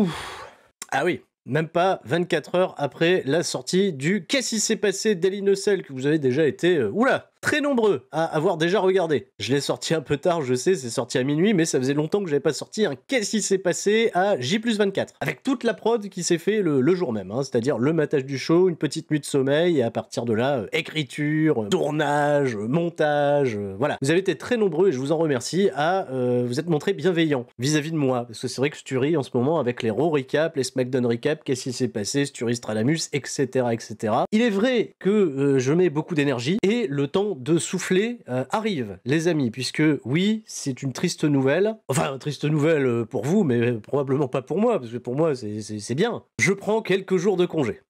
Ouf. Ah oui, même pas 24 heures après la sortie du Qu'est-ce qui s'est passé d'Hell in a Cell, que vous avez déjà été, oula, très nombreux à avoir déjà regardé. Je l'ai sorti un peu tard, je sais, c'est sorti à minuit, mais ça faisait longtemps que j'avais pas sorti un Qu'est-ce qui s'est passé à J+24, avec toute la prod qui s'est fait le jour même, hein, c'est-à-dire le matage du show, une petite nuit de sommeil, et à partir de là, écriture, tournage, montage, voilà. Vous avez été très nombreux, et je vous en remercie, à vous être montrés bienveillants vis-à-vis de moi, parce que c'est vrai que Sturi, en ce moment, avec les Raw recap, les SmackDown recap, Qu'est-ce qui s'est passé, Sturi Stradamus, etc., etc. Il est vrai que je mets beaucoup d'énergie, et le temps de souffler arrive, les amis, puisque oui, c'est une triste nouvelle. Enfin, triste nouvelle pour vous, mais probablement pas pour moi, parce que pour moi, c'est bien. Je prends quelques jours de congé.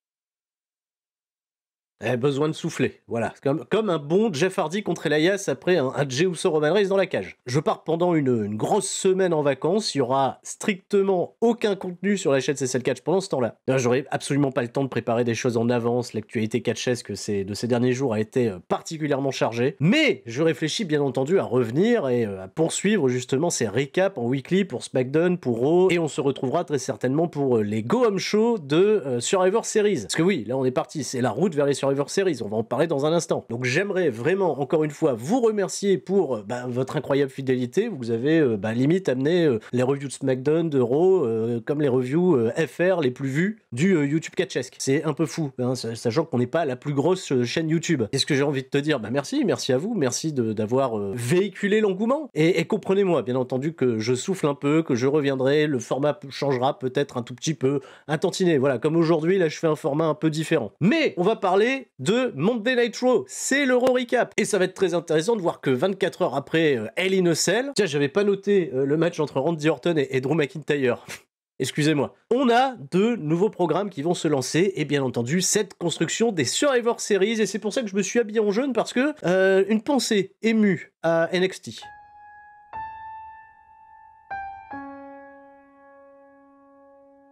Besoin de souffler, voilà. Comme un bon Jeff Hardy contre Elias après un Jey Uso Roman Reigns dans la cage. Je pars pendant une grosse semaine en vacances, il y aura strictement aucun contenu sur la chaîne CSL Catch pendant ce temps-là. J'aurai absolument pas le temps de préparer des choses en avance, l'actualité catchesque de ces derniers jours a été particulièrement chargée, mais je réfléchis bien entendu à revenir et à poursuivre justement ces récaps en weekly pour SmackDown, pour Raw, et on se retrouvera très certainement pour les Go Home Show de Survivor Series. Parce que oui, là on est parti, c'est la route vers les Survivor Series, on va en parler dans un instant. Donc j'aimerais vraiment, encore une fois, vous remercier pour votre incroyable fidélité. Vous avez limite amené les reviews de SmackDown, de Raw, comme les reviews FR les plus vues du YouTube Catchesque. C'est un peu fou, hein, sachant qu'on n'est pas la plus grosse chaîne YouTube. Qu'est-ce que j'ai envie de te dire? Merci à vous, merci d'avoir véhiculé l'engouement. Et comprenez-moi, bien entendu, que je souffle un peu, que je reviendrai, le format changera peut-être un tout petit peu, un tantinet. Voilà, comme aujourd'hui, là je fais un format un peu différent. Mais on va parler de Monday Night Raw, c'est l'Euro Recap. Et ça va être très intéressant de voir que 24 heures après Hell in a Cell, tiens, j'avais pas noté le match entre Randy Orton et Drew McIntyre. Excusez-moi. On a de nouveaux programmes qui vont se lancer, et bien entendu, cette construction des Survivor Series, et c'est pour ça que je me suis habillé en jaune, parce que une pensée émue à NXT.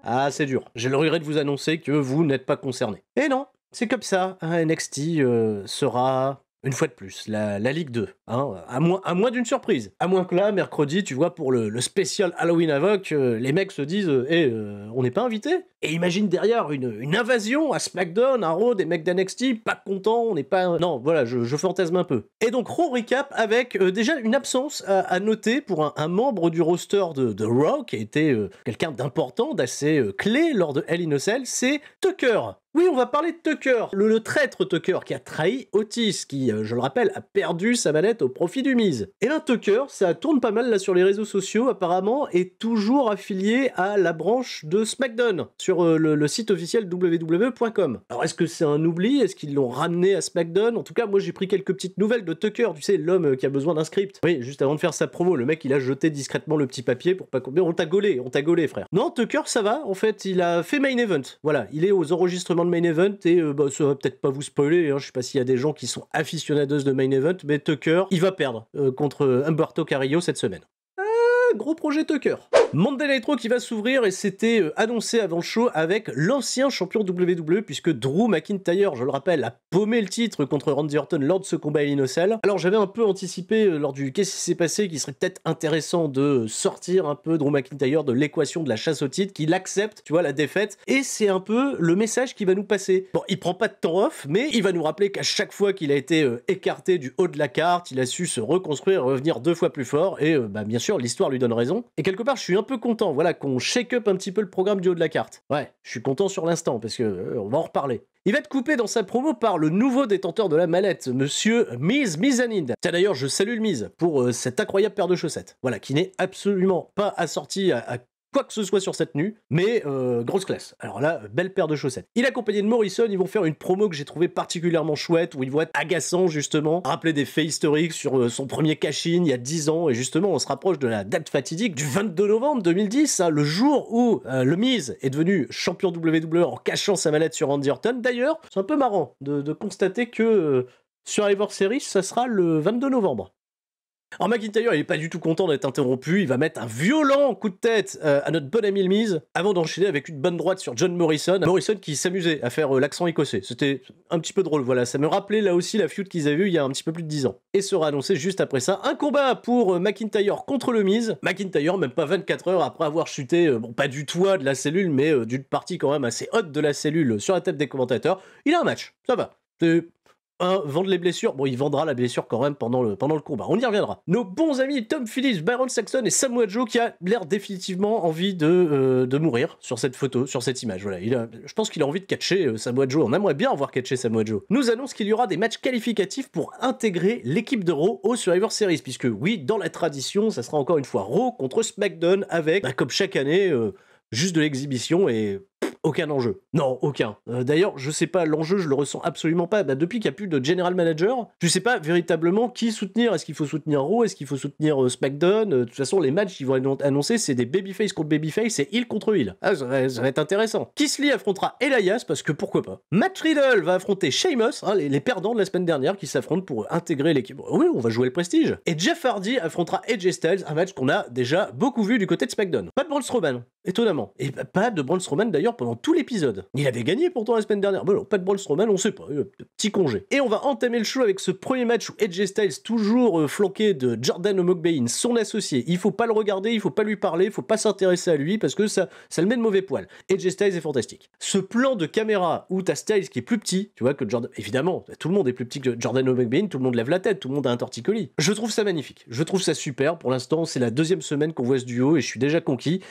Ah, c'est dur. J'ai le regret de vous annoncer que vous n'êtes pas concerné. Et non, c'est comme ça, hein, NXT sera, une fois de plus, la Ligue 2, hein, à moins d'une surprise. À moins que là, mercredi, tu vois, pour le spécial Halloween Havoc, les mecs se disent on n'est pas invités? Et imagine derrière une invasion à SmackDown, à Raw, des mecs d'NXT, pas contents, on n'est pas... Non, voilà, je fantasme un peu. Et donc, Raw Recap avec déjà une absence à noter pour un membre du roster de Raw, qui a été quelqu'un d'important, d'assez clé lors de Hell in a Cell, c'est Tucker. Oui, on va parler de Tucker, le traître Tucker qui a trahi Otis, qui, je le rappelle, a perdu sa manette au profit du Miz. Et là, Tucker, ça tourne pas mal là sur les réseaux sociaux, apparemment, est toujours affilié à la branche de SmackDown, sur le site officiel www.com. Alors, est-ce que c'est un oubli? Est-ce qu'ils l'ont ramené à SmackDown? En tout cas, moi, j'ai pris quelques petites nouvelles de Tucker, tu sais, l'homme qui a besoin d'un script. Oui, juste avant de faire sa promo, le mec, il a jeté discrètement le petit papier pour pas... Mais on t'a gaulé, frère. Non, Tucker, ça va, en fait, il a fait Main Event. Voilà, il est aux enregistrements de Main Event, et ça va peut-être pas vous spoiler, hein, je sais pas s'il y a des gens qui sont aficionados de Main Event, mais Tucker, il va perdre contre Humberto Carrillo cette semaine. Gros projet Tucker. Monday Night Raw qui va s'ouvrir, et c'était annoncé avant le show, avec l'ancien champion WWE, puisque Drew McIntyre, je le rappelle, a paumé le titre contre Randy Orton lors de ce combat à Hell in a Cell. Alors j'avais un peu anticipé lors du Qu'est-ce qui s'est passé qu'il serait peut-être intéressant de sortir un peu Drew McIntyre de l'équation de la chasse au titre, qu'il accepte, tu vois, la défaite, et c'est un peu le message qui va nous passer. Bon, il prend pas de temps off, mais il va nous rappeler qu'à chaque fois qu'il a été écarté du haut de la carte, il a su se reconstruire et revenir 2 fois plus fort, et bien sûr, l'histoire lui donne raison. Et quelque part, je suis un peu content, voilà, qu'on shake up un petit peu le programme du haut de la carte. Ouais, je suis content sur l'instant, parce que on va en reparler. Il va être coupé dans sa promo par le nouveau détenteur de la mallette, monsieur Mizanin. Tiens, d'ailleurs, je salue le Miz pour cette incroyable paire de chaussettes. Voilà, qui n'est absolument pas assortie à quoi que ce soit sur cette tenue, mais grosse classe. Alors là, belle paire de chaussettes. Il est accompagné de Morrison, ils vont faire une promo que j'ai trouvé particulièrement chouette, où ils vont être agaçants justement, rappeler des faits historiques sur son premier cash-in il y a 10 ans, et justement on se rapproche de la date fatidique du 22 novembre 2010, hein, le jour où le Miz est devenu champion WWE en cachant sa mallette sur Randy Orton. D'ailleurs, c'est un peu marrant de constater que Survivor Series, ça sera le 22 novembre. Alors McIntyre, il est pas du tout content d'être interrompu, il va mettre un violent coup de tête à notre bon ami le Miz, avant d'enchaîner avec une bonne droite sur John Morrison. Morrison qui s'amusait à faire l'accent écossais. C'était un petit peu drôle, voilà. Ça me rappelait là aussi la feud qu'ils avaient eue il y a un petit peu plus de 10 ans. Et sera annoncé juste après ça un combat pour McIntyre contre le Miz. McIntyre, même pas 24 heures après avoir chuté, bon pas du toit de la cellule, mais d'une partie quand même assez haute de la cellule sur la tête des commentateurs, il a un match, ça va. C'est... vendre les blessures, bon il vendra la blessure quand même pendant le combat, on y reviendra. Nos bons amis Tom Phillips, Byron Saxton et Samoa Joe qui a l'air définitivement envie de mourir sur cette photo, sur cette image, voilà. Je pense qu'il a envie de catcher Samoa Joe, on aimerait bien voir catcher Samoa Joe. Nous annonce qu'il y aura des matchs qualificatifs pour intégrer l'équipe de Raw au Survivor Series, puisque oui, dans la tradition, ça sera encore une fois Raw contre SmackDown avec, comme chaque année, juste de l'exhibition et... aucun enjeu. Non, aucun. D'ailleurs, je sais pas, l'enjeu, je le ressens absolument pas. Depuis qu'il n'y a plus de general manager, je sais pas véritablement qui soutenir. Est-ce qu'il faut soutenir Raw? Est-ce qu'il faut soutenir SmackDown? De toute façon, les matchs qu'ils vont annoncer, c'est des babyface contre babyface et heel contre heel. Ah, ça va être intéressant. Keith Lee affrontera Elias, parce que pourquoi pas. Matt Riddle va affronter Sheamus, hein, les perdants de la semaine dernière qui s'affrontent pour intégrer l'équipe. Oui, on va jouer le prestige. Et Jeff Hardy affrontera AJ Styles, un match qu'on a déjà beaucoup vu du côté de SmackDown. Pas de Braun Strowman, étonnamment. Et pas de Braun Strowman d'ailleurs pendant tout l'épisode. Il avait gagné pourtant la semaine dernière. Bon, non, pas de Braun Strowman, on sait pas, petit congé. Et on va entamer le show avec ce premier match où AJ Styles, toujours flanqué de Jordan O'Mogbein, son associé. Il faut pas le regarder, il faut pas lui parler, il faut pas s'intéresser à lui parce que ça le met de mauvais poil. AJ Styles est fantastique. Ce plan de caméra où t'as Styles qui est plus petit, tu vois, que Jordan. Évidemment, tout le monde est plus petit que Jordan O'Mogbein, tout le monde lève la tête, tout le monde a un torticolis. Je trouve ça magnifique. Je trouve ça super. Pour l'instant, c'est la deuxième semaine qu'on voit ce duo et je suis déjà conquis.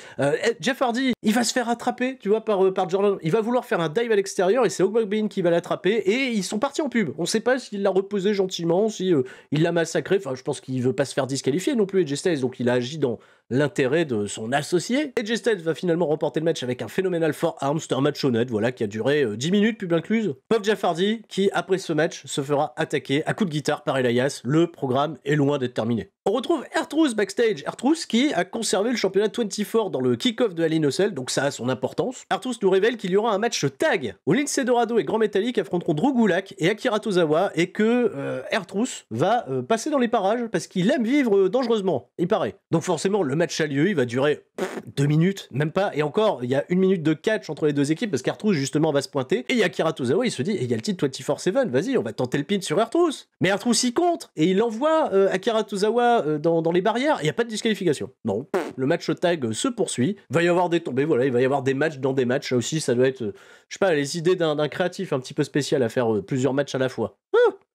Jeff Hardy, il va se faire attraper, tu vois, par Jordan. Il va vouloir faire un dive à l'extérieur et c'est O'Mogbein qui va l'attraper et ils sont partis en pub. On sait pas s'il l'a reposé gentiment, si il l'a massacré. Enfin, je pense qu'il veut pas se faire disqualifier non plus, AJ Styles, donc il a agi dans l'intérêt de son associé. AJ Styles va finalement remporter le match avec un phénoménal forearm. C'était un match honnête, voilà, qui a duré 10 minutes, pub incluse. Pauvre Jeff Hardy, qui après ce match se fera attaquer à coups de guitare par Elias. Le programme est loin d'être terminé. On retrouve R-Truth backstage. R-Truth qui a conservé le championnat 24 dans le kick-off de Hell in a Cell, donc ça a son importance. R-Truth nous révèle qu'il y aura un match tag où Lince Dorado et Grand Metalik affronteront Drew Gulak et Akira Tozawa et que R-Truth va passer dans les parages parce qu'il aime vivre dangereusement, il paraît. Donc forcément, le match a lieu, il va durer 2 minutes, même pas, et encore, il y a 1 minute de catch entre les deux équipes parce qu'R-Truth justement va se pointer et Akira Tozawa il se dit, il y a le titre 24/7, vas-y, on va tenter le pin sur R-Truth. Mais R-Truth y contre et il envoie Akira Tozawa dans les barrières, il n'y a pas de disqualification. Non, le match tag se poursuit, il va y avoir des tombées, voilà, il va y avoir des matchs dans des matchs, ça aussi ça doit être, je sais pas, les idées d'un créatif un petit peu spécial à faire plusieurs matchs à la fois.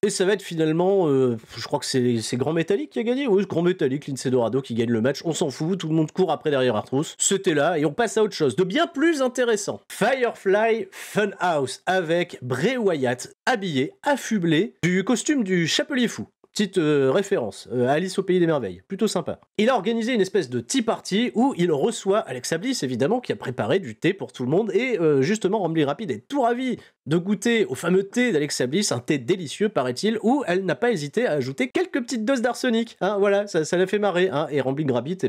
Et ça va être finalement, je crois que c'est Grand Metalik qui a gagné, oui, Grand Metalik, Lince Dorado qui gagne le match, on s'en fout, tout le monde court après derrière R-Truth, c'était là, et on passe à autre chose, de bien plus intéressant. Firefly Funhouse, avec Bray Wyatt, habillé, affublé, du costume du Chapelier Fou. Petite référence, Alice au Pays des Merveilles, plutôt sympa. Il a organisé une espèce de tea party où il reçoit Alexa Bliss, évidemment, qui a préparé du thé pour tout le monde, et justement, Rambly Rapide est tout ravi de goûter au fameux thé d'Alexa Bliss, un thé délicieux, paraît-il, où elle n'a pas hésité à ajouter quelques petites doses d'arsenic. Hein, voilà, ça l'a fait marrer. Hein, et Rambling Rabbit,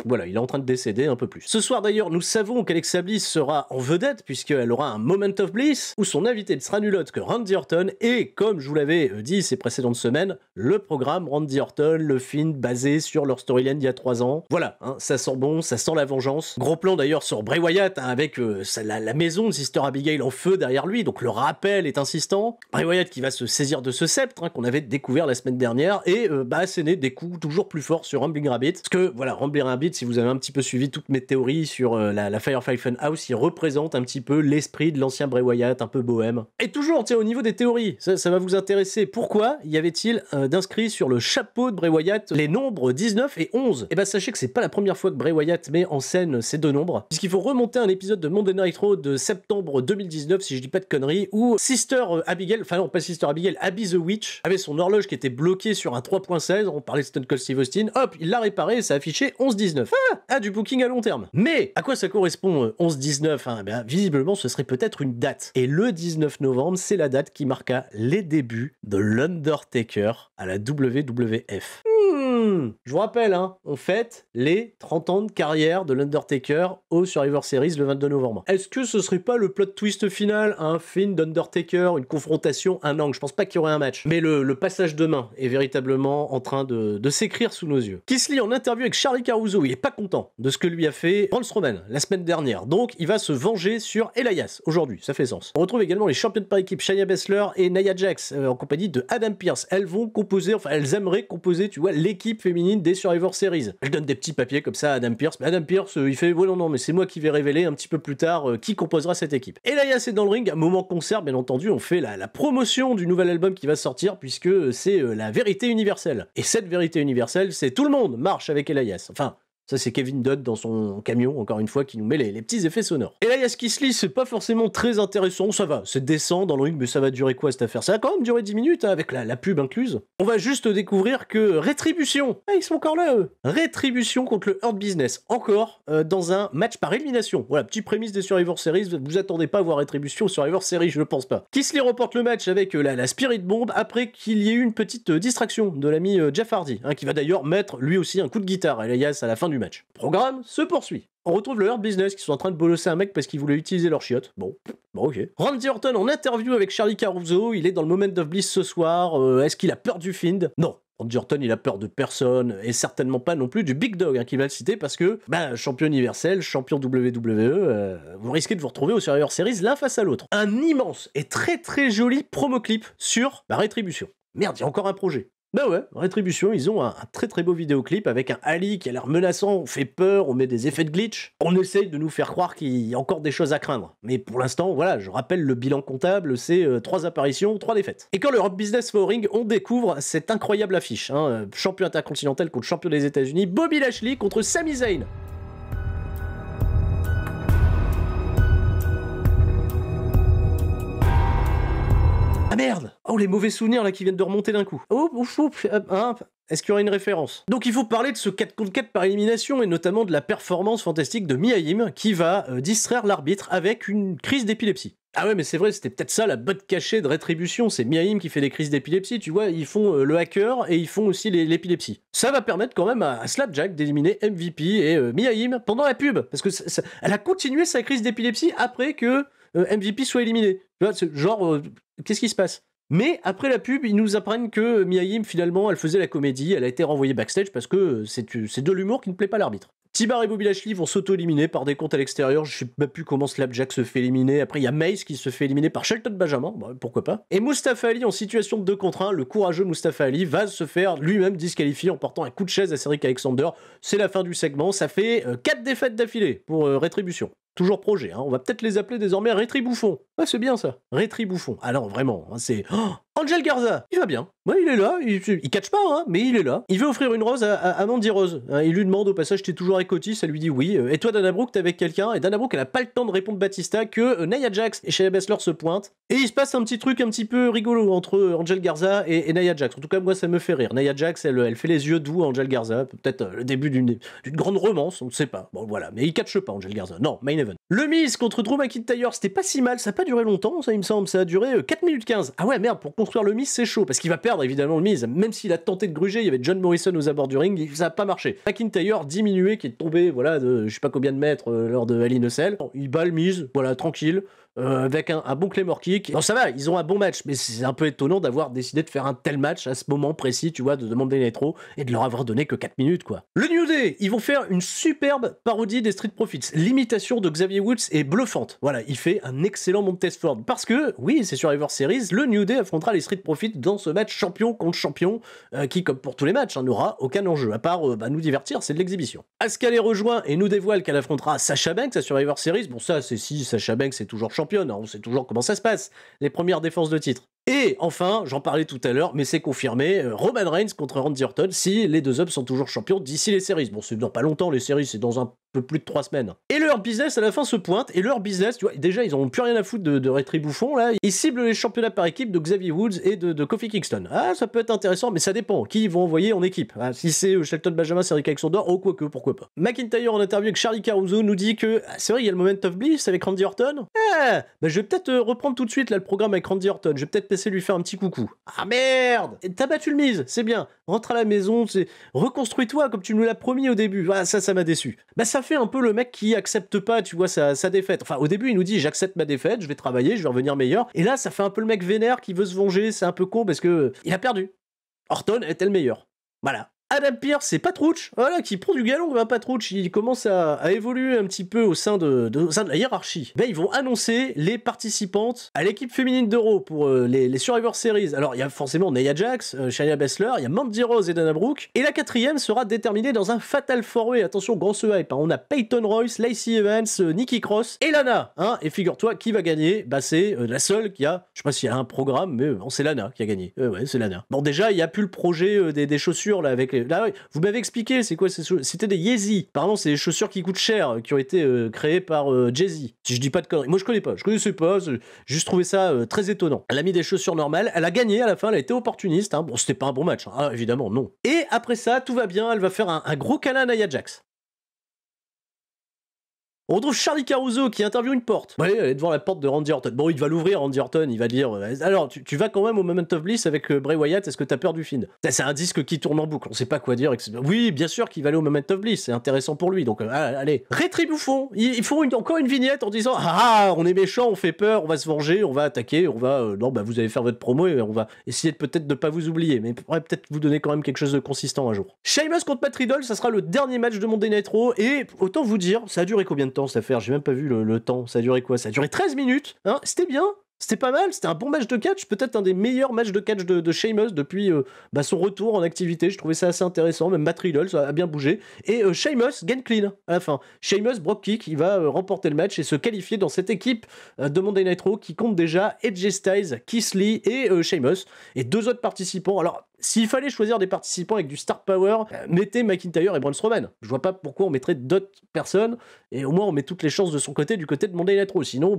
voilà, il est en train de décéder un peu plus. Ce soir d'ailleurs, nous savons qu'Alexa Bliss sera en vedette, puisqu'elle aura un Moment of Bliss, où son invité ne sera nul autre que Randy Orton, et comme je vous l'avais dit ces précédentes semaines, le programme Randy Orton, le film basé sur leur storyline d'il y a 3 ans. Voilà, hein, ça sent bon, ça sent la vengeance. Gros plan d'ailleurs sur Bray Wyatt, hein, avec la maison de Sister Abigail en feu derrière lui, donc le rappel est insistant. Bray Wyatt qui va se saisir de ce sceptre, hein, qu'on avait découvert la semaine dernière, et asséner des coups toujours plus forts sur Rambling Rabbit. Parce que, voilà, Rambling Rabbit, si vous avez un petit peu suivi toutes mes théories sur la Firefly Funhouse, il représente un petit peu l'esprit de l'ancien Bray Wyatt, un peu bohème. Et toujours, tiens, au niveau des théories, ça va vous intéresser. Pourquoi y avait-il d'inscrit sur le chapeau de Bray Wyatt les nombres 19 et 11? Et sachez que c'est pas la première fois que Bray Wyatt met en scène ces deux nombres, puisqu'il faut remonter à un épisode de Monday Night Raw de septembre 2019, si je dis pas de conneries, où Sister Abigail, enfin non, pas Sister Abigail, Abby the Witch, avait son horloge qui était bloquée sur un 3.16, on parlait de Stone Cold Steve Austin, hop, il l'a réparé et ça affichait 11-19. Du booking à long terme. Mais, à quoi ça correspond 11-19? Visiblement, ce serait peut-être une date. Et le 19 novembre, c'est la date qui marqua les débuts de l'Undertaker à la WWF. Je vous rappelle, hein, on fête les 30 ans de carrière de l'Undertaker au Survivor Series le 22 novembre. Est-ce que ce serait pas le plot twist final, un film d'Undertaker, une confrontation, un angle? Je pense pas qu'il y aurait un match. Mais le passage de main est véritablement en train de s'écrire sous nos yeux. Keith Lee, en interview avec Charlie Caruso, il est pas content de ce que lui a fait Braun Strowman la semaine dernière. Donc, il va se venger sur Elias aujourd'hui. Ça fait sens. On retrouve également les championnes par équipe Shayna Baszler et Nia Jax en compagnie de Adam Pearce. Elles vont composer, enfin, elles aimeraient composer, tu vois, l'équipe féminine des Survivor Series. Je donne des petits papiers comme ça à Adam Pearce. Mais Adam Pearce, il fait, ouais, non, mais c'est moi qui vais révéler un petit peu plus tard qui composera cette équipe. Elias est dans le ring, un moment concert, bien entendu, on fait la promotion du nouvel album qui va sortir, puisque c'est la vérité universelle. Et cette vérité universelle, c'est tout le monde marche avec Elias. Enfin, ça, c'est Kevin Dodd dans son camion, encore une fois, qui nous met les petits effets sonores. Elias Keith Lee, c'est pas forcément très intéressant, ça va, c'est décent dans le ring, mais ça va durer quoi cette affaire? Ça va quand même durer 10 minutes, hein, avec la pub incluse. On va juste découvrir que Rétribution, ils sont encore là, eux. Rétribution contre le Hurt Business, encore dans un match par élimination. Voilà, petite prémisse des Survivor Series, vous attendez pas à voir Rétribution au Survivor Series, je ne pense pas. Keith Lee remporte le match avec la Spirit Bomb, après qu'il y ait eu une petite distraction de l'ami Jeff Hardy, hein, qui va d'ailleurs mettre lui aussi un coup de guitare à Elias à la fin du match. Programme se poursuit. On retrouve le Hurt Business qui sont en train de bolosser un mec parce qu'ils voulaient utiliser leur chiotte. Bon, ok. Randy Orton en interview avec Charlie Caruso, il est dans le Moment of Bliss ce soir. Est-ce qu'il a peur du Fiend? Non. Randy Orton, il a peur de personne, et certainement pas non plus du Big Dog, hein, qui va le citer, parce que, champion universel, champion WWE, vous risquez de vous retrouver au Survivor Series l'un face à l'autre. Un immense et très très joli promo clip sur Rétribution. Merde, il y a encore un projet. Bah ouais, Rétribution, ils ont un très très beau vidéoclip avec un Ali qui a l'air menaçant, on fait peur, on met des effets de glitch. On essaye de nous faire croire qu'il y a encore des choses à craindre. Mais pour l'instant, voilà, je rappelle le bilan comptable, c'est 3 apparitions, 3 défaites. Et quand le Hurt Business va au ring, on découvre cette incroyable affiche. Hein, champion intercontinental contre champion des États-Unis, Bobby Lashley contre Sami Zayn. Ah merde! Oh, les mauvais souvenirs là qui viennent de remonter d'un coup. Hein, est-ce qu'il y aura une référence? Donc il faut parler de ce 4 contre 4 par élimination et notamment de la performance fantastique de Mia Yim qui va distraire l'arbitre avec une crise d'épilepsie. Ah ouais, mais c'est vrai, c'était peut-être ça la botte cachée de Rétribution, c'est Mia Yim qui fait des crises d'épilepsie, tu vois, ils font le hacker et ils font aussi l'épilepsie. Ça va permettre quand même à Slapjack d'éliminer MVP et Mia Yim pendant la pub, parce que elle a continué sa crise d'épilepsie après que MVP soit éliminé. Tu vois, genre, qu'est-ce qui se passe? Mais après la pub, ils nous apprennent que Mia Yim, finalement, elle faisait la comédie, elle a été renvoyée backstage parce que c'est de l'humour qui ne plaît pas à l'arbitre. T-Bar et Bobby Lashley vont s'auto-éliminer par des comptes à l'extérieur. Je sais même plus comment Slapjack se fait éliminer. Après, il y a Mace qui se fait éliminer par Shelton Benjamin. Bah, pourquoi pas. Et Mustafa Ali en situation de 2 contre 1. Le courageux Mustafa Ali va se faire lui-même disqualifier en portant un coup de chaise à Cedric Alexander. C'est la fin du segment. Ça fait 4 défaites d'affilée pour Rétribution. Toujours projet, hein. On va peut-être les appeler désormais Rétribouffon. Ouais, c'est bien ça. Rétribouffon. Ah non, vraiment, hein, c'est... Oh, Angel Garza, il va bien. Ouais, il est là, il catch pas, hein, mais il est là. Il veut offrir une rose à Mandy Rose. Hein, il lui demande au passage, t'es toujours avec Otis, elle lui dit oui. Et toi, Dana Brooke, t'es avec quelqu'un. Et Dana Brooke, elle a pas le temps de répondre Batista que Nia Jax et Shayna Baszler se pointent. Et il se passe un petit truc un petit peu rigolo entre Angel Garza et Nia Jax. En tout cas, moi, ça me fait rire. Nia Jax, elle fait les yeux doux à Angel Garza. Peut-être le début d'une grande romance, on ne sait pas. Bon, voilà. Mais il catch pas, Angel Garza. Non, main event. Le Miz contre Drew McIntyre, c'était pas si mal. Ça a pas duré longtemps, ça, il me semble. Ça a duré 4 minutes 15. Ah ouais, merde, pour construire le Miz, c'est chaud. Parce qu'il va perdre, évidemment, le Miz. Même s'il a tenté de gruger, il y avait John Morrison aux abords du ring, ça n'a pas marché. McIntyre diminué, qui est tombé, voilà, de je sais pas combien de mètres lors de Hell in a Cell. Il bat le Miz, voilà, tranquille. Avec un bon Claymore Kick. Non, ça va, ils ont un bon match, mais c'est un peu étonnant d'avoir décidé de faire un tel match à ce moment précis, tu vois, de demander Nitro et de leur avoir donné que 4 minutes, quoi. Le New Day, ils vont faire une superbe parodie des Street Profits. L'imitation de Xavier Woods est bluffante. Voilà, il fait un excellent Montez Ford. Parce que, oui, c'est sur Survivor Series, le New Day affrontera les Street Profits dans ce match champion contre champion, qui, comme pour tous les matchs, n'aura aucun enjeu, à part nous divertir, c'est de l'exhibition. Asuka les rejoint et nous dévoile qu'elle affrontera Sasha Banks à Survivor Series. Bon, ça, c'est si Sasha Banks est toujours championne, hein, on sait toujours comment ça se passe, les premières défenses de titre. Et enfin, j'en parlais tout à l'heure, mais c'est confirmé, Roman Reigns contre Randy Orton, si les deux hommes sont toujours champions d'ici les séries. Bon, c'est dans pas longtemps, les séries, c'est dans un peu plus de 3 semaines. Et leur business, à la fin, se pointe, et leur business, tu vois, déjà, ils n'ont plus rien à foutre de Rétribouffon, là. Ils ciblent les championnats par équipe de Xavier Woods et de Kofi Kingston. Ah, ça peut être intéressant, mais ça dépend. Qui ils vont envoyer en équipe? Ah, si c'est Shelton Benjamin, Cedric Alexander, oh, quoique, pourquoi pas. McIntyre, en interview avec Charlie Caruso, nous dit que, c'est vrai, il y a le Moment of Bliss avec Randy Orton. Ah, bah, je vais peut-être reprendre tout de suite, là, le programme avec Randy Orton. Je vais peut-être passer lui faire un petit coucou. Ah merde! T'as battu le mise, c'est bien. Rentre à la maison, reconstruis-toi comme tu nous l'as promis au début. Ah, ça m'a déçu. Bah ça fait un peu le mec qui accepte pas, tu vois, sa défaite. Enfin, au début, il nous dit j'accepte ma défaite, je vais travailler, je vais revenir meilleur. Et là, ça fait un peu le mec vénère qui veut se venger, c'est un peu con parce que il a perdu. Orton était le meilleur. Voilà. Adam Pearce, c'est Patrouche, voilà, qui prend du galon, Patrouche, il commence à évoluer un petit peu au sein de la hiérarchie. Ben, ils vont annoncer les participantes à l'équipe féminine d'Euro pour les Survivor Series. Alors, il y a forcément Nia Jax, Shayna Baszler, il y a Mandy Rose et Dana Brooke, et la quatrième sera déterminée dans un Fatal 4-Way, attention, grand ce hype, hein. On a Peyton Royce, Lacey Evans, Nikki Cross et Lana, hein, et figure-toi, qui va gagner? Bah, c'est la seule qui a, je sais pas s'il y a un programme, mais bon, c'est Lana qui a gagné. Ouais, c'est Lana. Bon, déjà, il y a plus le projet des chaussures, là, avec là, ouais, vous m'avez expliqué, c'est quoi? C'était des Yeezy. Apparemment, c'est des chaussures qui coûtent cher, qui ont été créées par Jay-Z. Si je dis pas de conneries. Moi, je connaissais pas, j'ai juste trouvé ça très étonnant. Elle a mis des chaussures normales, elle a gagné à la fin, elle a été opportuniste. Hein. Bon, c'était pas un bon match, hein, évidemment, non. Et après ça, tout va bien, elle va faire un gros câlin à Nia Jax. On retrouve Charlie Caruso qui interviewe une porte. Ouais, elle est devant la porte de Randy Orton. Bon, il va l'ouvrir, Randy Orton, il va dire alors, tu vas quand même au Moment of Bliss avec Bray Wyatt, est-ce que t'as peur du film? C'est un disque qui tourne en boucle, on sait pas quoi dire. Oui, bien sûr qu'il va aller au Moment of Bliss, c'est intéressant pour lui, donc allez. Rétribouffons, ils font encore une vignette en disant ah, on est méchant, on fait peur, on va se venger, on va attaquer, on va. Non, bah vous allez faire votre promo et on va essayer de peut-être de pas vous oublier, mais peut-être vous donner quand même quelque chose de consistant un jour. Sheamus contre Matt Riddle, ça sera le dernier match de Monday Night Raw, et autant vous dire, ça a duré combien de temps cette affaire? J'ai même pas vu le temps, ça a duré quoi? Ça a duré 13 minutes, hein, c'était bien, c'était pas mal, c'était un bon match de catch, peut-être un des meilleurs matchs de catch de Sheamus depuis son retour en activité, je trouvais ça assez intéressant, même Matt Riddle, ça a bien bougé, et Sheamus gagne clean à la fin. Sheamus, Brock Kick, il va remporter le match et se qualifier dans cette équipe de Monday Night Raw qui compte déjà AJ Styles, Keith Lee et Sheamus, et 2 autres participants. Alors, s'il fallait choisir des participants avec du star power, mettez McIntyre et Braun Strowman. Je vois pas pourquoi on mettrait d'autres personnes, et au moins on met toutes les chances de son côté du côté de Monday Night Raw. Sinon,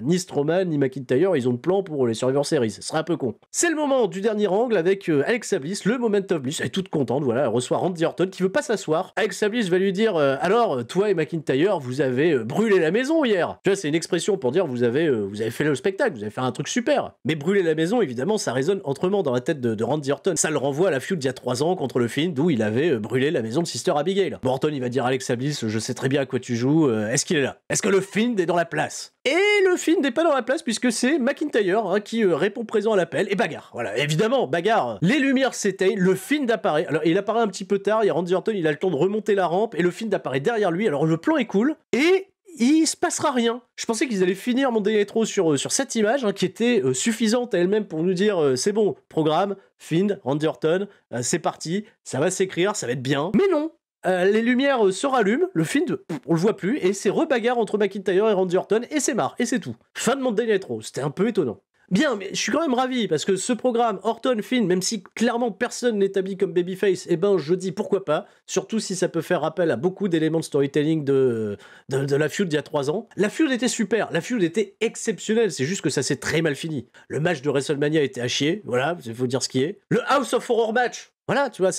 ni Strowman ni McIntyre, ils ont de plan pour les Survivor Series. Ce serait un peu con. C'est le moment du dernier angle avec Alexa Bliss, le Moment of Bliss. Elle est toute contente, voilà, elle reçoit Randy Orton qui veut pas s'asseoir. Alexa Bliss va lui dire alors, toi et McIntyre, vous avez brûlé la maison hier. Tu vois, c'est une expression pour dire vous avez fait le spectacle, vous avez fait un truc super. Mais brûler la maison, évidemment, ça résonne autrement dans la tête de Randy Orton. Ça le renvoie à la feud d'il y a 3 ans contre le Fiend d'où il avait brûlé la maison de Sister Abigail. Bon, Orton, il va dire Alexa Bliss, je sais très bien à quoi tu joues, est-ce qu'il est là? Est-ce que le Fiend est dans la place? Et le Fiend n'est pas dans la place puisque c'est McIntyre hein, qui répond présent à l'appel et bagarre. Voilà, évidemment, bagarre. Les lumières s'éteignent, le Fiend apparaît. Alors, il apparaît un petit peu tard, il y a Randy Orton, il a le temps de remonter la rampe et le Fiend apparaît derrière lui. Alors, le plan est cool et il se passera rien. Je pensais qu'ils allaient finir Monday Night Raw sur cette image hein, qui était suffisante à elle-même pour nous dire c'est bon, programme, Fiend, Randy Orton, c'est parti, ça va s'écrire, ça va être bien. Mais non, les lumières se rallument, le Fiend, on le voit plus, et c'est rebagarre entre McIntyre et Randy Orton, et c'est marre, et c'est tout. Fin de Monday Night Raw, c'était un peu étonnant. Bien, mais je suis quand même ravi, parce que ce programme, Orton, Fiend, même si clairement personne n'est habillé comme babyface, eh ben je dis pourquoi pas, surtout si ça peut faire appel à beaucoup d'éléments de storytelling de la feud d'il y a 3 ans. La feud était super, la feud était exceptionnelle, c'est juste que ça s'est très mal fini. Le match de WrestleMania était à chier, voilà, il faut dire ce qui est. Le House of Horror match, voilà, tu vois,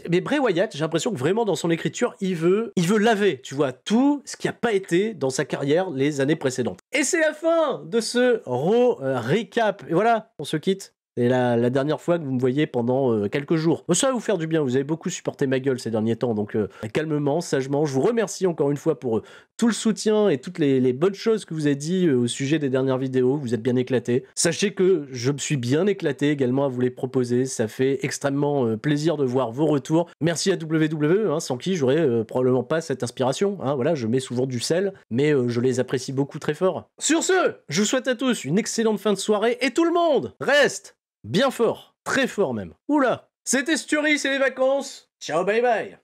mais Bray Wyatt, j'ai l'impression que vraiment dans son écriture, il veut laver, tu vois, tout ce qui n'a pas été dans sa carrière les années précédentes. Et c'est la fin de ce Raw recap. Et voilà, on se quitte. C'est la dernière fois que vous me voyez pendant quelques jours. Ça va vous faire du bien, vous avez beaucoup supporté ma gueule ces derniers temps, donc calmement, sagement, je vous remercie encore une fois pour tout le soutien et toutes les bonnes choses que vous avez dit au sujet des dernières vidéos, vous êtes bien éclatés. Sachez que je me suis bien éclaté également à vous les proposer, ça fait extrêmement plaisir de voir vos retours. Merci à WWE, hein, sans qui j'aurais probablement pas cette inspiration, hein, voilà, je mets souvent du sel, mais je les apprécie beaucoup très fort. Sur ce, je vous souhaite à tous une excellente fin de soirée, et tout le monde reste bien fort, très fort même. Oula, c'était Sturie, c'est les vacances. Ciao, bye bye.